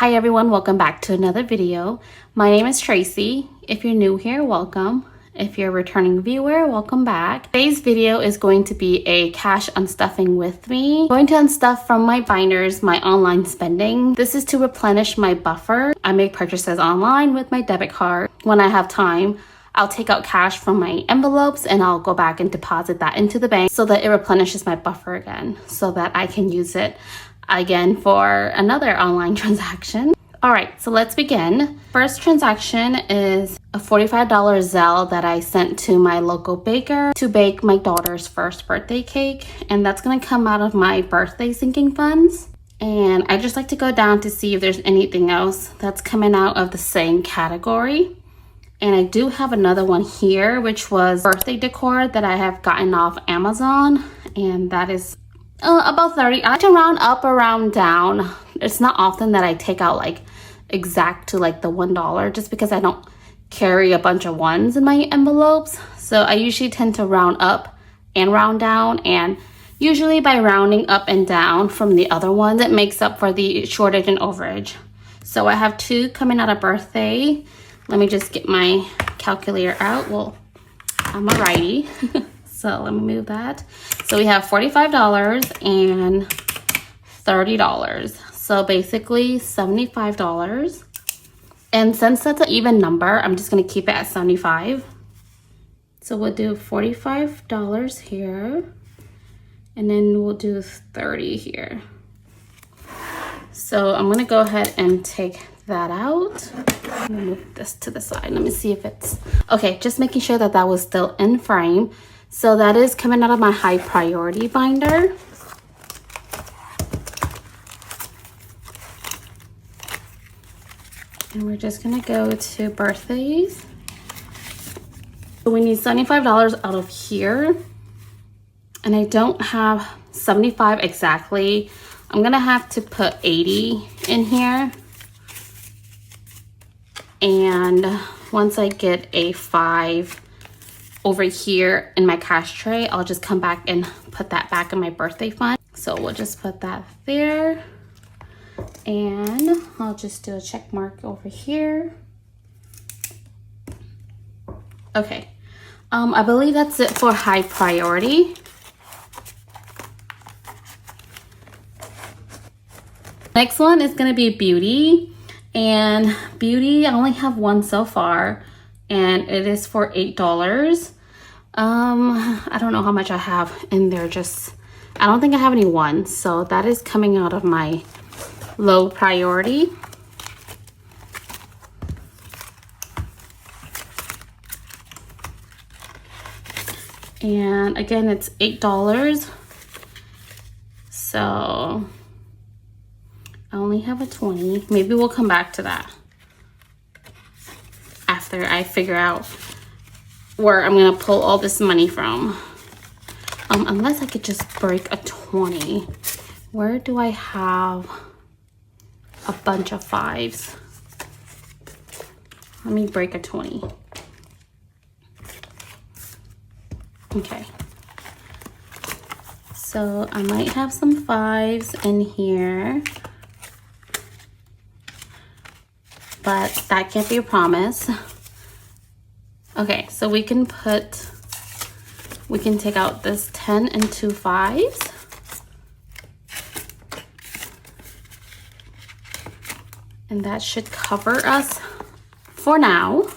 Hi everyone, welcome back to another video. My name is Tracy. If you're new here, welcome. If you're a returning viewer, welcome back. Today's video is going to be a cash unstuffing with me. I'm going to unstuff from my binders my online spending. This is to replenish my buffer. I make purchases online with my debit card. When I have time, I'll take out cash from my envelopes and I'll go back and deposit that into the bank so that it replenishes my buffer again so that I can use it again for another online transaction. All right, so let's begin. First transaction is a $45 Zelle that I sent to my local baker to bake my daughter's first birthday cake. And that's gonna come out of my birthday sinking funds. And I just like to go down to see if there's anything else that's coming out of the same category. And I do have another one here, which was birthday decor that I have gotten off Amazon. And that is about 30. I like to round up or round down. It's not often that I take out like exact to like the $1 just because I don't carry a bunch of ones in my envelopes. So I usually tend to round up and round down, and usually by rounding up and down from the other ones, it makes up for the shortage and overage. So I have two coming out of birthday. Let me just get my calculator out. Well, I'm a righty. So let me move that. So we have $45 and $30. So basically $75. And since that's an even number, I'm just gonna keep it at 75. So we'll do $45 here. And then we'll do 30 here. So I'm gonna go ahead and take that out. Let me move this to the side. Let me see if it's, okay, just making sure that that was still in frame. So that is coming out of my high priority binder. And we're just gonna go to birthdays. So we need $75 out of here. And I don't have 75 exactly. I'm gonna have to put 80 in here. And once I get a 5 over here in my cash tray, I'll just come back and put that back in my birthday fund. So we'll just put that there. And I'll just do a check mark over here. Okay, I believe that's it for high priority. Next one is gonna be beauty. And beauty, I only have one so far, and it is for $8. I don't know how much I have in there. I don't think I have any ones, so that is coming out of my low priority. And again, it's $8. So I only have a 20. Maybe we'll come back to that after I figure out where I'm gonna pull all this money from. Unless I could just break a 20. Where do I have a bunch of 5s? Let me break a 20. Okay. So I might have some 5s in here, but that can't be a promise. Okay, so we can take out this 10 and 2 5s. And that should cover us for now.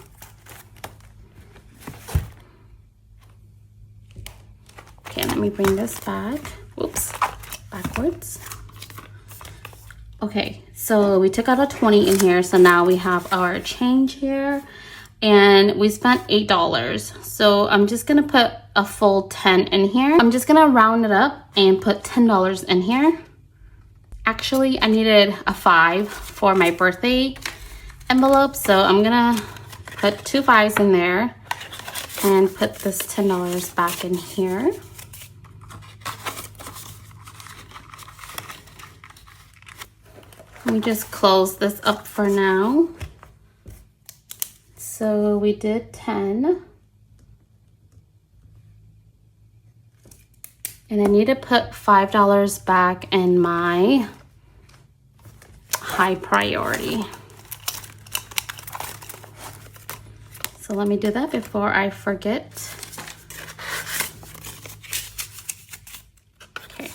Okay, let me bring this back. Whoops, backwards. Okay, so we took out a 20 in here. So now we have our change here. And we spent $8. So I'm just gonna put a full 10 in here. I'm just gonna round it up and put $10 in here. Actually, I needed a 5 for my birthday envelope. So I'm gonna put 2 5s in there and put this $10 back in here. Let me just close this up for now. So we did 10. And I need to put $5 back in my high priority. So let me do that before I forget. Okay.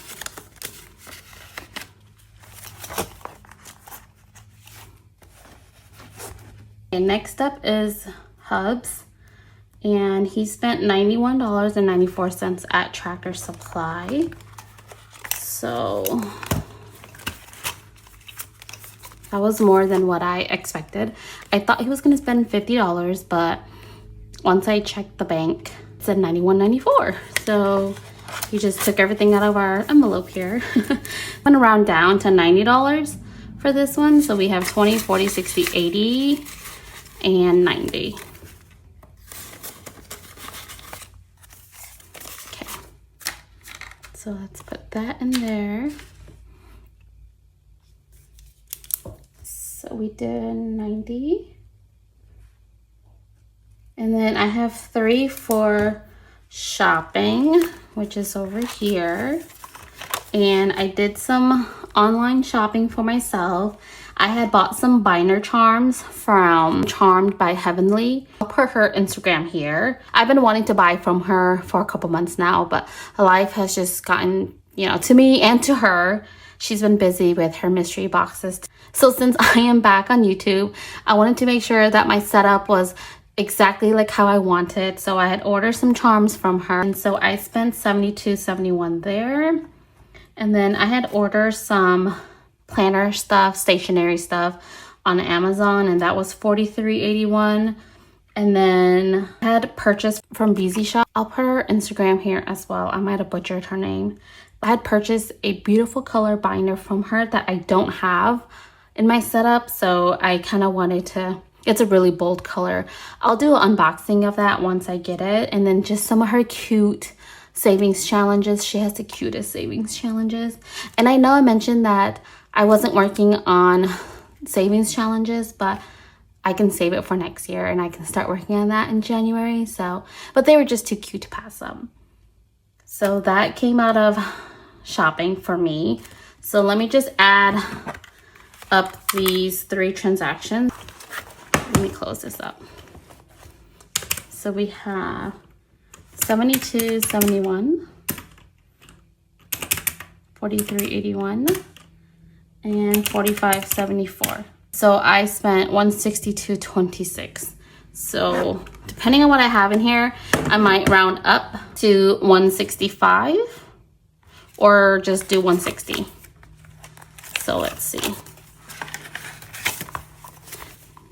And next up is Hubs. And he spent $91.94 at Tractor Supply. So that was more than what I expected. I thought he was gonna spend $50, but once I checked the bank, it said $91.94. So he just took everything out of our envelope here. I'm gonna round down to $90 for this one. So we have 20, 40, 60, 80, and 90. So let's put that in there. So we did 90. And then I have 3 for shopping, which is over here. And I did some online shopping for myself. I had bought some binder charms from Charmed by Heavenly. I'll put her Instagram here. I've been wanting to buy from her for a couple months now, but life has just gotten, you know, to me and to her. She's been busy with her mystery boxes. So since I am back on YouTube, I wanted to make sure that my setup was exactly like how I wanted. So I had ordered some charms from her. And so I spent $72.71 there. And then I had ordered some planner stuff, stationery stuff on Amazon, and that was $43.81. And then I had purchased from BZ Shop. I'll put her Instagram here as well. I might have butchered her name. I had purchased a beautiful color binder from her that I don't have in my setup, so I kind of wanted to, it's a really bold color. I'll do an unboxing of that once I get it. And then just some of her cute savings challenges. She has the cutest savings challenges. And I know I mentioned that I wasn't working on savings challenges, but I can save it for next year and I can start working on that in January. So, but they were just too cute to pass up. So that came out of shopping for me. So let me just add up these 3 transactions. Let me close this up. So we have $72.71, $43.81, and $45.74. So I spent $162.26. So depending on what I have in here, I might round up to $165 or just do $160. So let's see.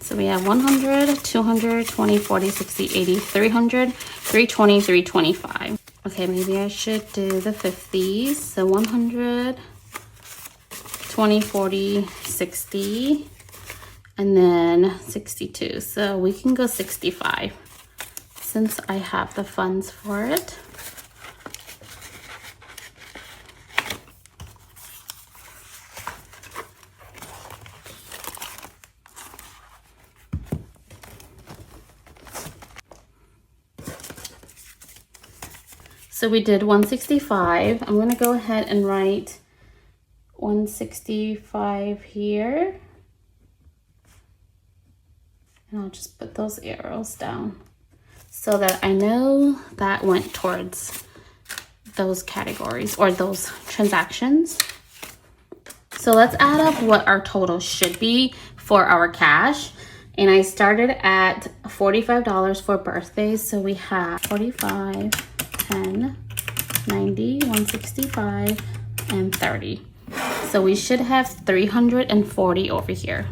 So we have 100, 200, 20, 40, 60, 80, 300, 320, 325. Okay, maybe I should do the 50s. So 100, 20, 40, 60, and then 62. So we can go 65 since I have the funds for it. So we did 165. I'm gonna go ahead and write 165 here. And I'll just put those arrows down so that I know that went towards those categories or those transactions. So let's add up what our total should be for our cash. And I started at $45 for birthdays. So we have 45, 10, 90, 165, and 30. So we should have 340 over here.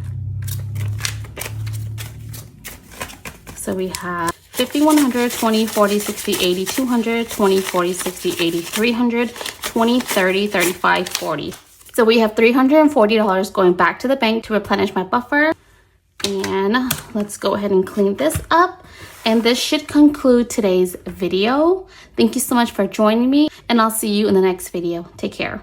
So we have 50, 100, 20, 40, 60, 80, 200, 20, 40, 60, 80, 300, 20, 30, 35, 40. So we have $340 going back to the bank to replenish my buffer. And let's go ahead and clean this up. And this should conclude today's video. Thank you so much for joining me, and I'll see you in the next video. Take care.